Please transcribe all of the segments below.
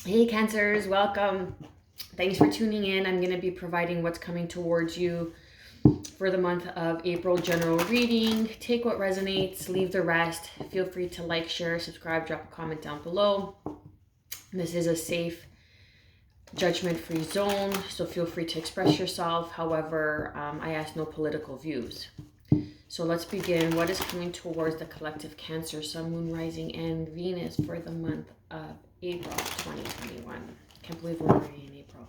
Hey Cancers, welcome. Thanks for tuning in. I'm going to be providing what's coming towards you for the month of April general reading. Take what resonates, leave the rest. Feel free to like, share, subscribe, drop a comment down below. This is a safe, judgment-free zone, so feel free to express yourself. However, I ask no political views. So let's begin. What is coming towards the collective Cancer, Sun, Moon, Rising, and Venus for the month of April 2021? Can't believe we're already in April.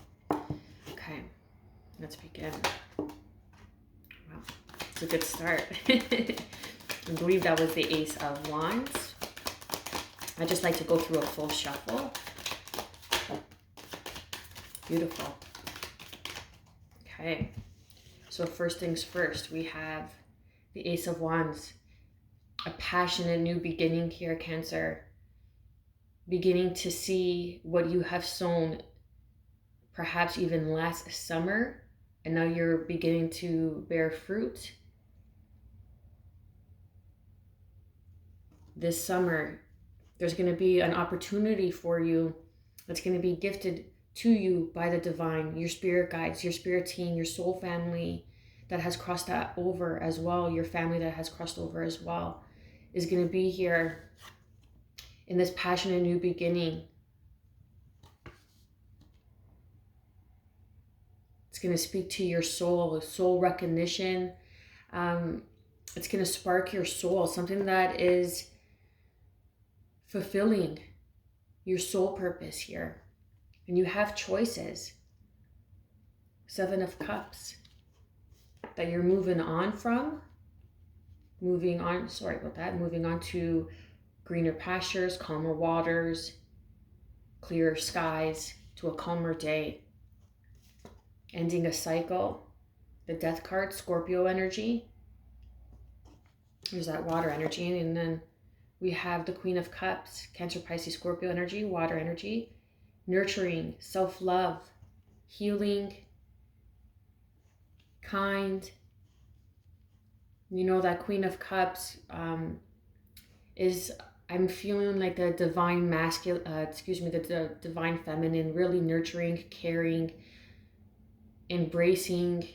Okay, let's begin. Wow, it's a good start. I believe that was the Ace of Wands. I just like to go through a full shuffle. Beautiful. Okay, so first things first, we have the Ace of Wands. A passionate new beginning here, Cancer. Beginning to see what you have sown perhaps even last summer, and now you're beginning to bear fruit. This summer, there's going to be an opportunity for you that's going to be gifted to you by the divine, your spirit guides, your spirit team, your soul family that has crossed that over as well, your family that has crossed over as well, is going to be here in this passionate new beginning. It's going to speak to your soul recognition. It's going to spark your soul, something that is fulfilling your soul purpose here. And you have choices. Seven of Cups that you're moving on from. Moving on to greener pastures, calmer waters, clearer skies, to a calmer day. Ending a cycle. The Death card, Scorpio energy. There's that water energy. And then we have the Queen of Cups, Cancer, Pisces, Scorpio energy, water energy. Nurturing, self-love, healing, kind. You know, that Queen of Cups is, I'm feeling like the divine masculine, the divine feminine, really nurturing, caring, embracing,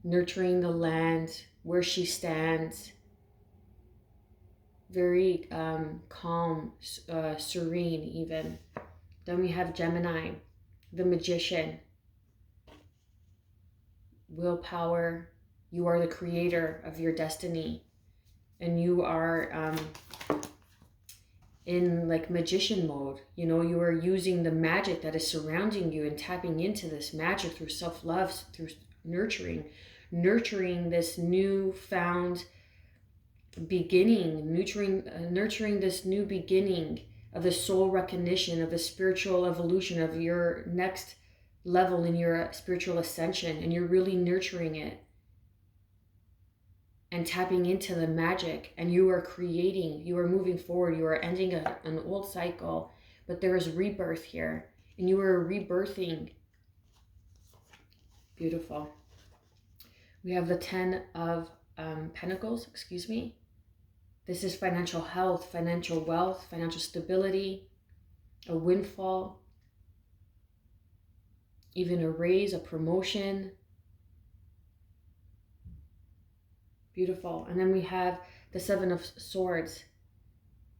nurturing the land where she stands. Very calm, serene even. Then we have Gemini, the Magician. Willpower. You are the creator of your destiny. And you are in like magician mode. You know, you are using the magic that is surrounding you and tapping into this magic through self-love, through nurturing this newfound beginning, nurturing this new beginning of the soul recognition, of the spiritual evolution, of your next level in your spiritual ascension. And you're really nurturing it and tapping into the magic, and you are creating, you are moving forward, you are ending an old cycle, but there is rebirth here, and you are rebirthing. Beautiful. We have the Ten of Pentacles, This is financial health, financial wealth, financial stability, a windfall, even a raise, a promotion. Beautiful. And then we have the Seven of Swords,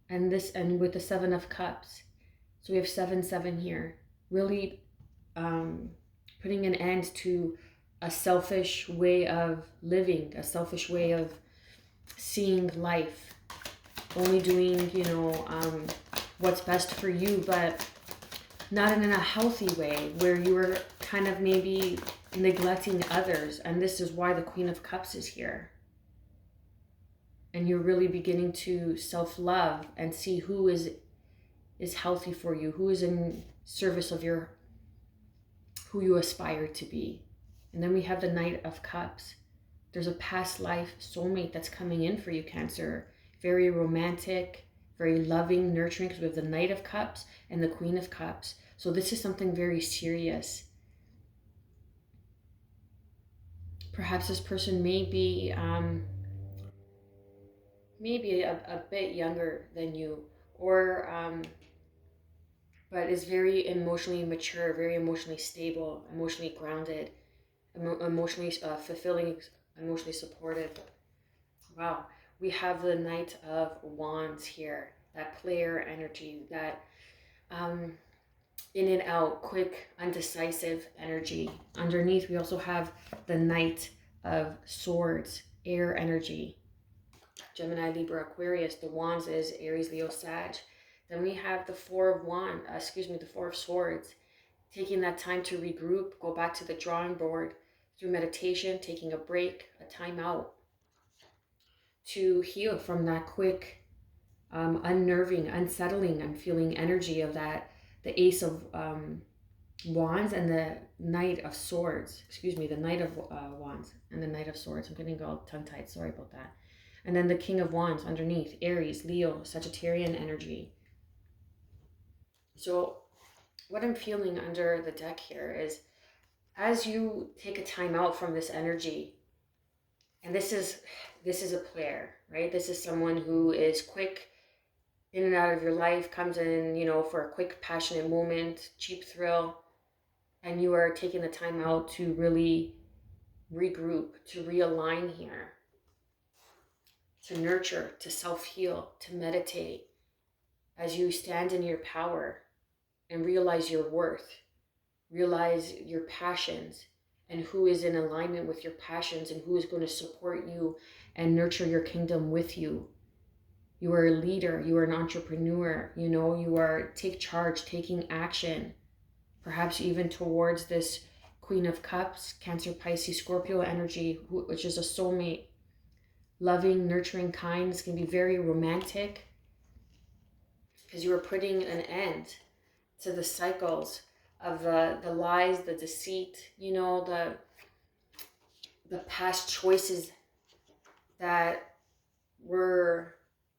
and with the Seven of Cups. So we have 7-7 here. Really putting an end to a selfish way of living, a selfish way of seeing life. Only doing, what's best for you, but not in a healthy way, where you are kind of maybe neglecting others. And this is why the Queen of Cups is here. And you're really beginning to self-love and see who is healthy for you, who is in service of who you aspire to be. And then we have the Knight of Cups. There's a past life soulmate that's coming in for you, Cancer. Very romantic, very loving, nurturing, because we have the Knight of Cups and the Queen of Cups. So this is something very serious. Perhaps this person may be maybe a bit younger than you, or but is very emotionally mature, very emotionally stable, emotionally grounded, emotionally fulfilling, emotionally supportive. Wow. We have the Knight of Wands here, that player energy, that um, in and out, quick, undecisive energy. Underneath, we also have the Knight of Swords, air energy. Gemini, Libra, Aquarius. The Wands is Aries, Leo, Sag. Then we have the the Four of Swords. Taking that time to regroup, go back to the drawing board through meditation, taking a break, a time out to heal from that quick, unnerving, unsettling, I'm feeling energy of that, the Ace of Wands and the Knight of Swords. The Knight of Wands and the Knight of Swords. I'm getting all tongue-tied, sorry about that. And then the King of Wands underneath, Aries, Leo, Sagittarian energy. So what I'm feeling under the deck here is, as you take a time out from this energy, and this is a player, right? This is someone who is quick in and out of your life, comes in, for a quick passionate moment, cheap thrill, and you are taking the time out to really regroup, to realign here, to nurture, to self-heal, to meditate as you stand in your power and realize your worth, realize your passions, and who is in alignment with your passions and who is going to support you and nurture your kingdom with you. You are a leader, you are an entrepreneur, you are take charge, taking action, perhaps even towards this Queen of Cups, Cancer, Pisces, Scorpio energy, which is a soulmate, loving, nurturing, kind. It's going to be very romantic because you are putting an end to the cycles of the lies, the deceit, the past choices that were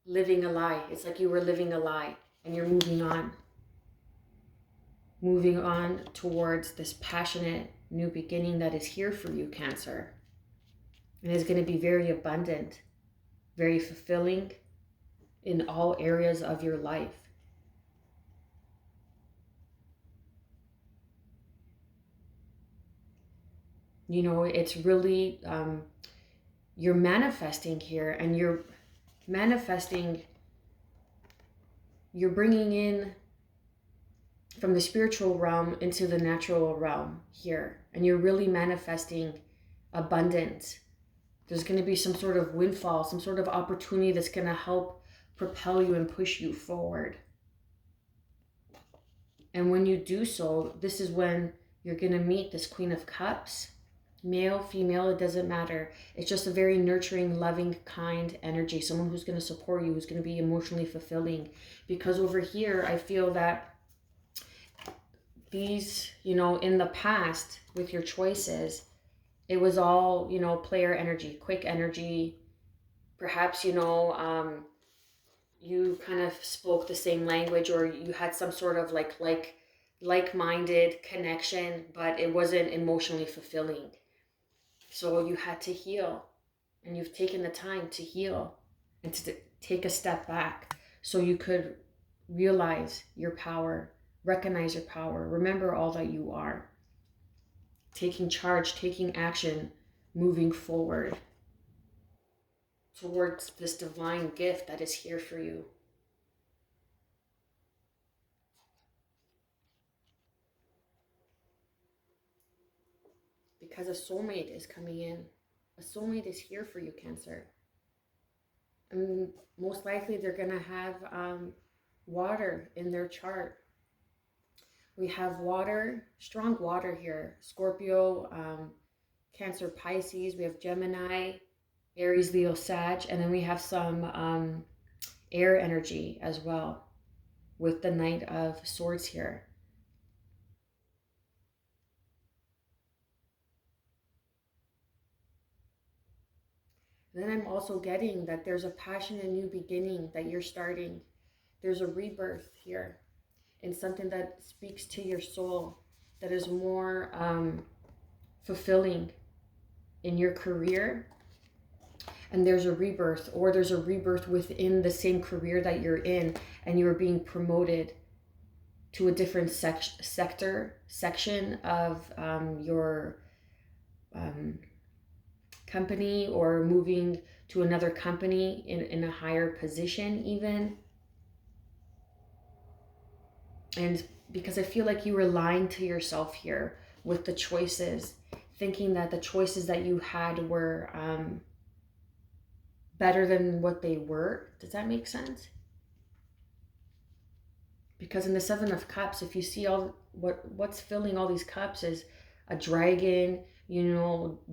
living a lie. It's like you were living a lie and you're moving on towards this passionate new beginning that is here for you, Cancer. And is going to be very abundant, very fulfilling in all areas of your life. It's really, you're manifesting here, and you're manifesting, you're bringing in from the spiritual realm into the natural realm here, and you're really manifesting abundance. There's going to be some sort of windfall, some sort of opportunity that's going to help propel you and push you forward. And when you do so, this is when you're going to meet this Queen of Cups. Male, female, it doesn't matter. It's just a very nurturing, loving, kind energy. Someone who's going to support you, who's going to be emotionally fulfilling. Because over here, I feel that these, in the past with your choices, it was all, player energy, quick energy. Perhaps, you kind of spoke the same language, or you had some sort of like-minded connection, but it wasn't emotionally fulfilling. So you had to heal, and you've taken the time to heal and to take a step back so you could realize your power, recognize your power, remember all that you are. Taking charge, taking action, moving forward towards this divine gift that is here for you. Because a soulmate is coming in. A soulmate is here for you, Cancer. And most likely they're going to have water in their chart. We have water, strong water here. Scorpio, Cancer, Pisces. We have Gemini, Aries, Leo, Sag. And then we have some air energy as well with the Knight of Swords here. Then I'm also getting that there's a passion and new beginning that you're starting. There's a rebirth here in something that speaks to your soul, that is more fulfilling in your career. And there's a rebirth, or there's a rebirth within the same career that you're in, and you're being promoted to a different section of your company, or moving to another company in a higher position even. And because I feel like you were lying to yourself here with the choices, thinking that the choices that you had were better than what they were. Does that make sense? Because in the Seven of Cups, if you see all what's filling all these cups is a dragon,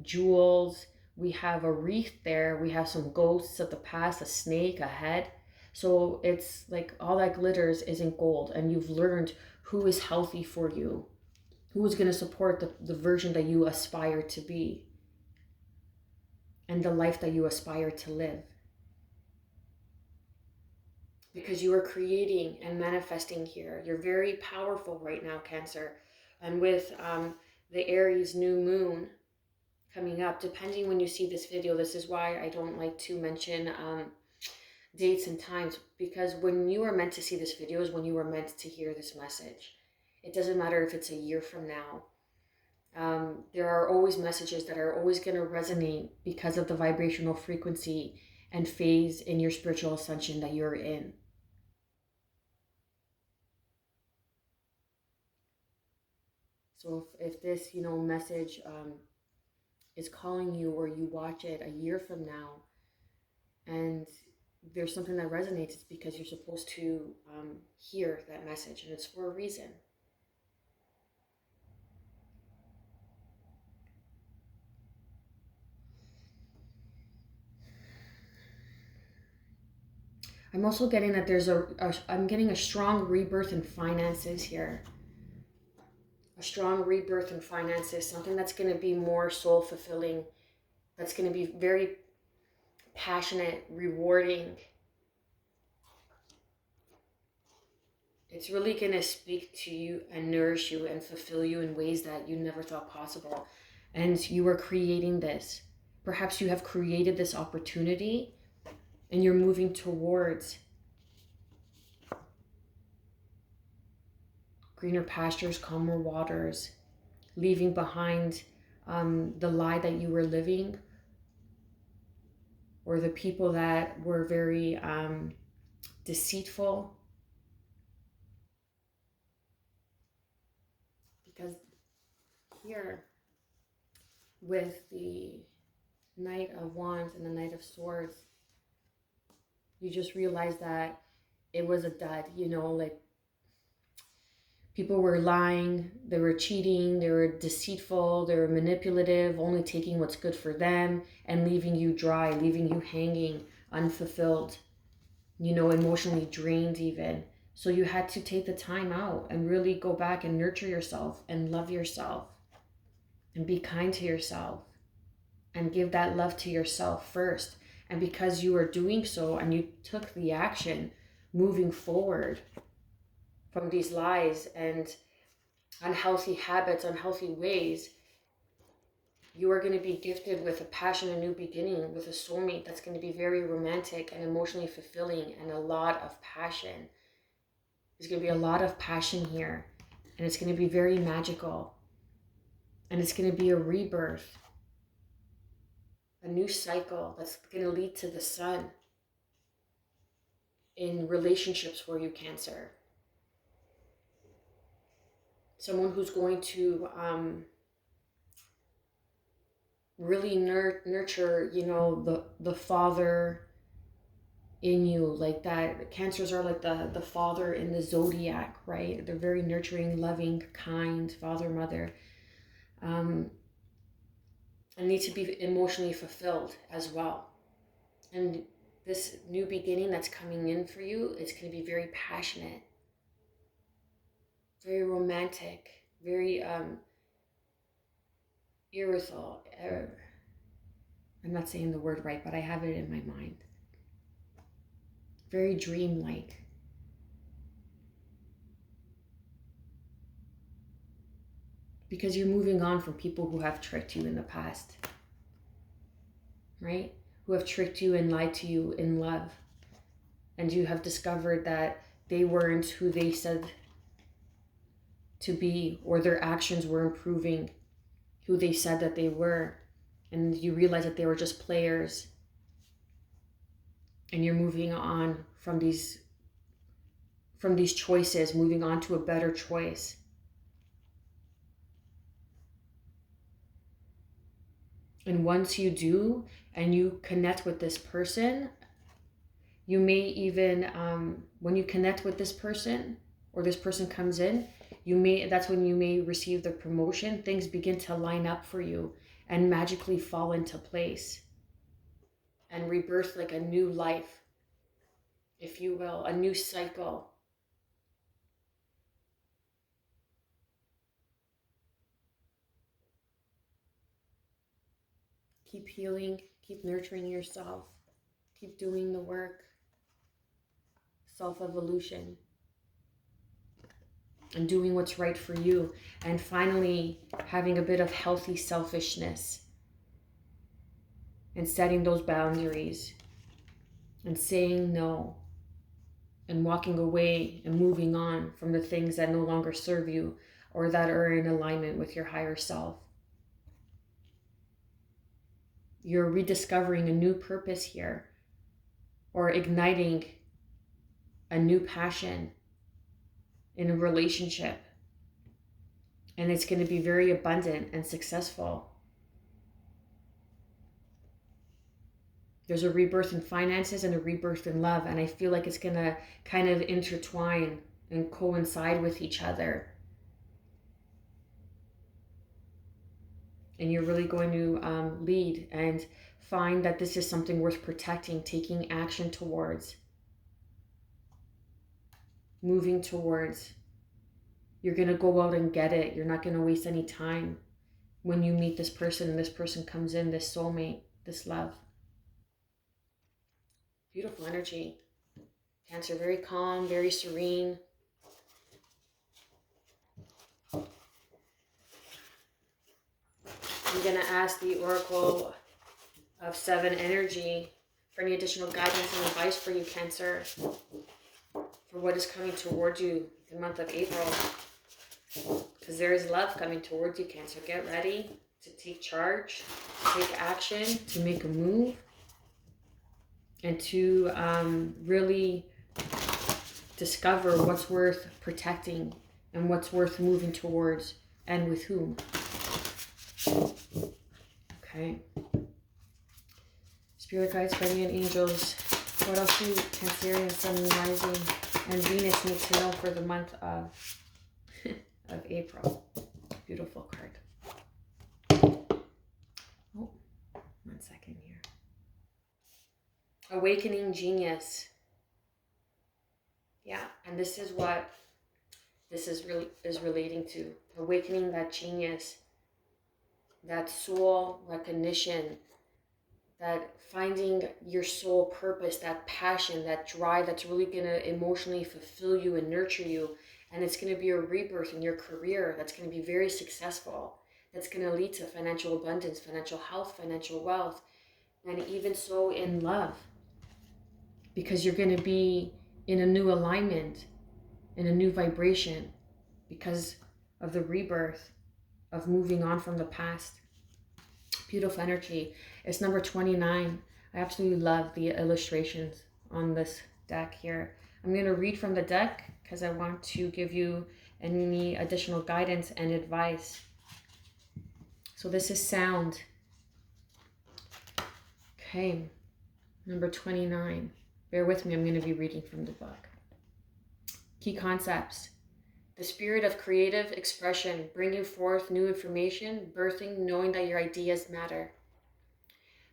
jewels. We have a wreath there. We have some ghosts of the past, a snake, a head. So it's like all that glitters isn't gold, and you've learned who is healthy for you, who is going to support the version that you aspire to be, and the life that you aspire to live. Because you are creating and manifesting here. You're very powerful right now, Cancer. And with the Aries new moon coming up, depending when you see this video, this is why I don't like to mention dates and times, because when you are meant to see this video is when you are meant to hear this message. It doesn't matter if it's a year from now. There are always messages that are always going to resonate because of the vibrational frequency and phase in your spiritual ascension that you're in. So if this, message is calling you, or you watch it a year from now, and there's something that resonates, it's because you're supposed to hear that message, and it's for a reason. I'm also getting that I'm getting a strong rebirth in finances here. A strong rebirth in finances, something that's going to be more soul fulfilling, that's going to be very passionate, rewarding. It's really going to speak to you and nourish you and fulfill you in ways that you never thought possible. And you are creating this. Perhaps you have created this opportunity, and you're moving towards greener pastures, calmer waters, leaving behind the lie that you were living, or the people that were very deceitful. Because here, with the Knight of Wands and the Knight of Swords, you just realize that it was a dud, like people were lying, they were cheating, they were deceitful, they were manipulative, only taking what's good for them and leaving you dry, leaving you hanging, unfulfilled, emotionally drained even. So you had to take the time out and really go back and nurture yourself and love yourself and be kind to yourself and give that love to yourself first. And because you are doing so and you took the action, moving forward from these lies and unhealthy habits, unhealthy ways, you are going to be gifted with a passion, a new beginning, with a soulmate that's going to be very romantic and emotionally fulfilling, and a lot of passion. There's going to be a lot of passion here, and it's going to be very magical, and it's going to be a rebirth, a new cycle that's going to lead to the sun in relationships for you, Cancer. Someone who's going to really nurture, the father in you, like that. Cancers are like the father in the zodiac, right? They're very nurturing, loving, kind father, mother, and need to be emotionally fulfilled as well. And this new beginning that's coming in for you, it's going to be very passionate, very romantic, very erythral. I'm not saying the word right, but I have it in my mind. Very dreamlike. Because you're moving on from people who have tricked you in the past, right? Who have tricked you and lied to you in love. And you have discovered that they weren't who they said to be, or their actions were improving who they said that they were. And you realize that they were just players. And you're moving on from these choices, moving on to a better choice. And once you do, and you connect with this person, you may even, when you connect with this person, or this person comes in, that's when you may receive the promotion. Things begin to line up for you and magically fall into place and rebirth like a new life, if you will, a new cycle. Keep healing, keep nurturing yourself, keep doing the work, self-evolution, and doing what's right for you. And finally, having a bit of healthy selfishness and setting those boundaries and saying no and walking away and moving on from the things that no longer serve you or that are in alignment with your higher self. You're rediscovering a new purpose here, or igniting a new passion in a relationship. And it's going to be very abundant and successful. There's a rebirth in finances and a rebirth in love. And I feel like it's going to kind of intertwine and coincide with each other. And you're really going to lead and find that this is something worth protecting, taking action towards, moving towards. You're going to go out and get it. You're not going to waste any time when you meet this person and this person comes in, this soulmate, this love. Beautiful energy. Cancer, very calm, very serene. I'm going to ask the Oracle of 7 energy for any additional guidance and advice for you, Cancer, for what is coming towards you the month of April. Because there is love coming towards you, Cancer. Get ready to take charge, take action, to make a move, and to really discover what's worth protecting and what's worth moving towards, and with whom. Okay. Spirit guides, guardian angels, what else do Cancerian, Sun, Rising, and Venus need to know for the month of April? Beautiful card. Oh, 1 second here. Awakening genius. Yeah, and this is what this is relating to. Awakening that genius, that soul recognition, that finding your soul purpose, that passion, that drive that's really going to emotionally fulfill you and nurture you. And it's going to be a rebirth in your career that's going to be very successful. That's going to lead to financial abundance, financial health, financial wealth, and even so in love. Because you're going to be in a new alignment, in a new vibration, because of the rebirth, of moving on from the past. Beautiful energy. It's number 29. I absolutely love the illustrations on this deck here. I'm going to read from the deck because I want to give you any additional guidance and advice. So this is sound. Okay, number 29. Bear with me, I'm going to be reading from the book. Key concepts. The spirit of creative expression, bringing forth new information, birthing, knowing that your ideas matter.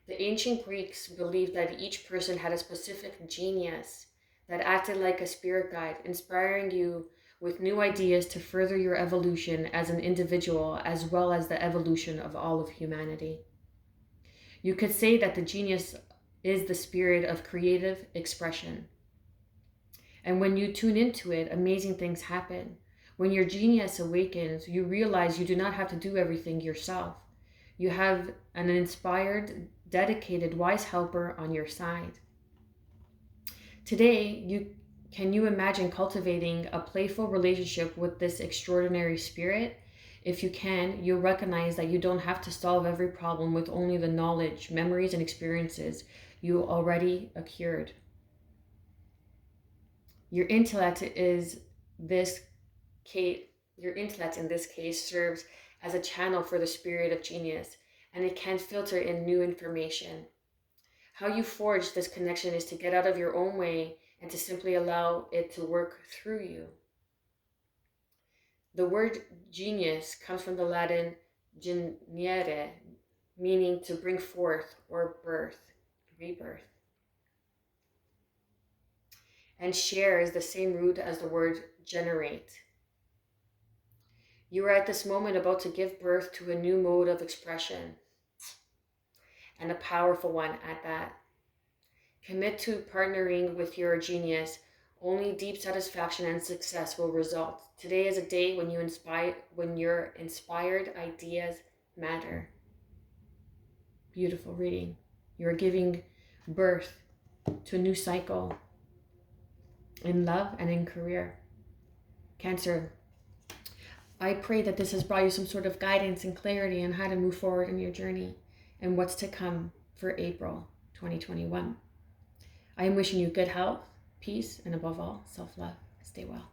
The ancient Greeks believed that each person had a specific genius that acted like a spirit guide, inspiring you with new ideas to further your evolution as an individual, as well as the evolution of all of humanity. You could say that the genius is the spirit of creative expression. And when you tune into it, amazing things happen. When your genius awakens, you realize you do not have to do everything yourself. You have an inspired, dedicated, wise helper on your side. Today, you Can you imagine cultivating a playful relationship with this extraordinary spirit? If you can, you'll recognize that you don't have to solve every problem with only the knowledge, memories, and experiences you already acquired. Your intellect is this case, your intellect in this case serves as a channel for the spirit of genius, and it can filter in new information. How you forge this connection is to get out of your own way and to simply allow it to work through you. The word genius comes from the Latin geniere, meaning to bring forth or birth, rebirth. And share is the same root as the word generate. You are at this moment about to give birth to a new mode of expression, and a powerful one at that. Commit to partnering with your genius. Only deep satisfaction and success will result. Today is a day when your inspired ideas matter. Beautiful reading. You're giving birth to a new cycle in love and in career. Cancer, I pray that this has brought you some sort of guidance and clarity on how to move forward in your journey and what's to come for April 2021. I am wishing you good health, peace, and above all, self-love. Stay well.